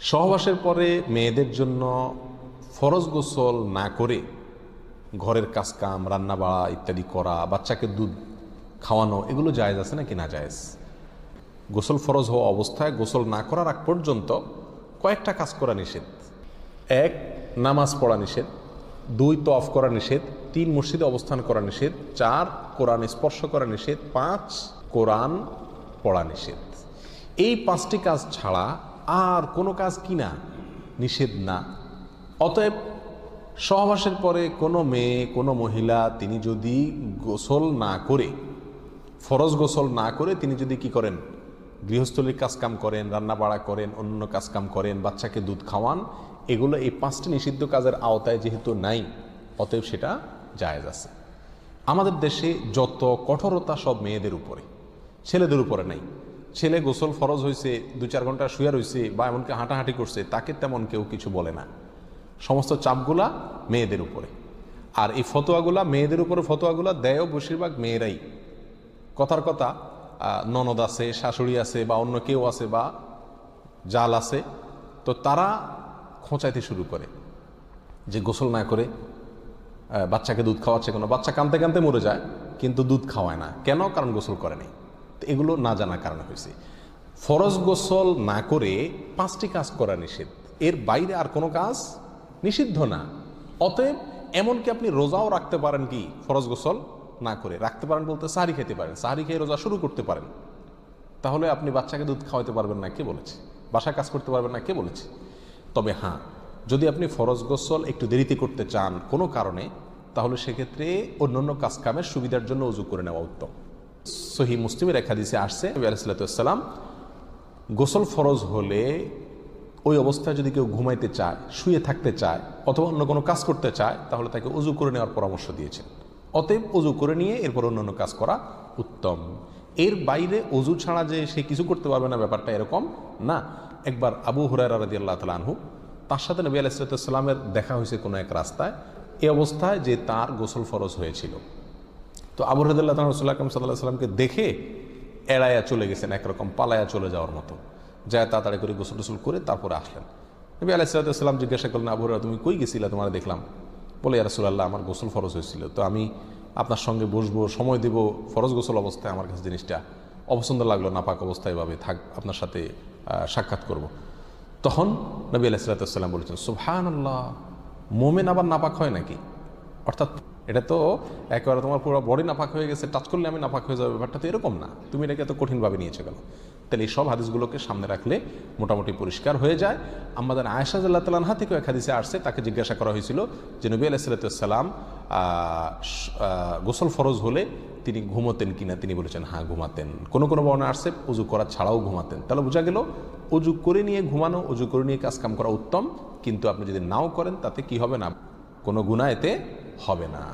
সহবাসের পরে মেয়েদের জন্য ফরজ গোসল না করে ঘরের কাজকাম রান্না বাড়া ইত্যাদি করা, বাচ্চাকে দুধ খাওয়ানো, এগুলো জায়েজ আছে নাকি না জায়েজ? গোসল ফরজ হওয়া অবস্থায় গোসল না করার আগ পর্যন্ত কয়েকটা কাজ করা নিষেধ। 1, নামাজ পড়া নিষেধ। 2, তওয়াফ করা নিষেধ। 3, মসজিদে অবস্থান করা নিষেধ। 4, কোরআন স্পর্শ করা নিষেধ। 5, কোরআন পড়া নিষেধ। এই 5টি কাজ ছাড়া আর কোনো কাজ কিনা নিষেধ না। অতএব সহবাসের পরে কোনো মেয়ে, কোনো মহিলা তিনি যদি গোসল না করে, ফরজ গোসল না করে তিনি যদি কি করেন, গৃহস্থলীর কাজকাম করেন, রান্না বাড়া করেন, অন্য কাজকাম করেন, বাচ্চাকে দুধ খাওয়ান, এগুলো এই 5টি নিষিদ্ধ কাজের আওতায় যেহেতু নাই, অতএব সেটা জায়েজ আছে। আমাদের দেশে যত কঠোরতা সব মেয়েদের উপরে, ছেলেদের উপরে নাই। ছেলে গোসল ফরজ হয়েছে, 2-4 ঘন্টা শুয়ে রয়েছে বা এমনকি হাঁটাহাঁটি করছে, তাকে তেমন কেউ কিছু বলে না। সমস্ত চাপগুলা মেয়েদের উপরে। আর এই ফতোয়াগুলা মেয়েদের উপরে, ফতোয়াগুলা দেয়ও বেশিরভাগ মেয়েরাই। কথার কথা, ননদ আছে, শাশুড়ি আছে বা অন্য কেউ আছে বা জাল আছে, তো তারা খোঁচাইতে শুরু করে যে গোসল না করে বাচ্চাকে দুধ খাওয়াচ্ছে। কোনো বাচ্চা কাঁদতে কাঁদতে মরে যায় কিন্তু দুধ খাওয়ায় না, কেন? কারণ গোসল করে নাই। তো এগুলো না জানার কারণে হয়েছে। ফরজ গোসল না করে 5টি কাজ করা নিষেধ, এর বাইরে আর কোনো কাজ নিষিদ্ধ না। অতএব এমনকি আপনি রোজাও রাখতে পারেন, কি ফরজ গোসল না করে রাখতে পারেন বলতে সাহারি খেতে পারেন, সাহারি খেয়ে রোজা শুরু করতে পারেন। তাহলে আপনি বাচ্চাকে দুধ খাওয়াতে পারবেন না, কে বলেছে? বাসায় কাজ করতে পারবেন না, কে বলেছে? তবে হ্যাঁ, যদি আপনি ফরজ গোসল একটু দেরিতে করতে চান কোনো কারণে, তাহলে সেক্ষেত্রে অন্যান্য কাজ কামের সুবিধার জন্য ওযু করে নেওয়া উত্তম। সহিহ মুসলিমের এক হাদিসে আসছে, নবী আলাইহিস সালাম গোসল ফরজ হলে ওই অবস্থায় যদি কেউ ঘুমাইতে চায়, শুয়ে থাকতে চায় অথবা অন্য কোনো কাজ করতে চায়, তাহলে তাকে ওযু করে নেওয়ার পরামর্শ দিয়েছেন। অতএব ওযু করে নিয়ে এরপর অন্যান্য কাজ করা উত্তম। এর বাইরে ওযু ছাড়া যে সে কিছু করতে পারবে না, ব্যাপারটা এরকম না। একবার আবু হুরায়রা রাদিয়াল্লাহু তাআলা আনহু, তার সাথে নবী আলাইহিস সালামের দেখা হয়েছে কোনো এক রাস্তায়, এই অবস্থায় যে তার গোসল ফরজ হয়েছিল। তো আবু হুরায়রা রাদিয়াল্লাহু তাআলা রাসূলুল্লাহ সাল্লাল্লাহু আলাইহি ওয়াসাল্লামকে দেখে এড়াইয়া চলে গেছেন, একরকম পালায়া চলে যাওয়ার মতো, যায় তাড়াতাড়ি করে গোসল টোসল করে তারপরে আসলেন। নবী আলাইহিস সালাম জিজ্ঞাসা করলেন, আবু হুরায়রা তুমি কই গেছিলা, তোমার দেখলাম? বলে, ইয়া রাসূলুল্লাহ, আমার গোসল ফরজ হয়েছিল, তো আমি আপনার সঙ্গে বসবো, সময় দেব, ফরজ গোসল অবস্থায় আমার কাছে জিনিসটা অপছন্দ লাগলো, নাপাক অবস্থায় এভাবে থাক, আপনার সাথে সাক্ষাৎ করব। তখন নবী আলাইহিস সালাম বলেছেন, সুবহানাল্লাহ, মোমেন আবার নাপাক হয় নাকি? অর্থাৎ এটা তো একেবারে তোমার পুরো বডি নাপাক হয়ে গেছে, টাচ করলে আমি নাপাক হয়ে যাবে, ব্যাপারটা তো এরকম না, তুমি এটাকে এত কঠিনভাবে নিয়েছো কেন? তাহলে এই সব হাদিসগুলোকে সামনে রাখলে মোটামুটি পরিষ্কার হয়ে যায়। আমাদের আয়েশা রাদিয়াল্লাহু তাআলা আনহা থেকে এক হাদিসে আসছে, তাকে জিজ্ঞাসা করা হয়েছিল যে নবী আলাইহিস সালাম গোসল ফরজ হলে তিনি ঘুমোতেন কিনা। তিনি বলেছেন হ্যাঁ, ঘুমাতেন। কোনো কোনো বর্ণনা আসছে ওযু করা ছাড়াও ঘুমাতেন। তাহলে বোঝা গেল ওযু করে নিয়ে ঘুমানো, ওযু করে নিয়ে কাজকাম করা উত্তম। কিন্তু আপনি যদি নাও করেন তাতে কি হবে না, কোনো গুনাহ এতে হবে না।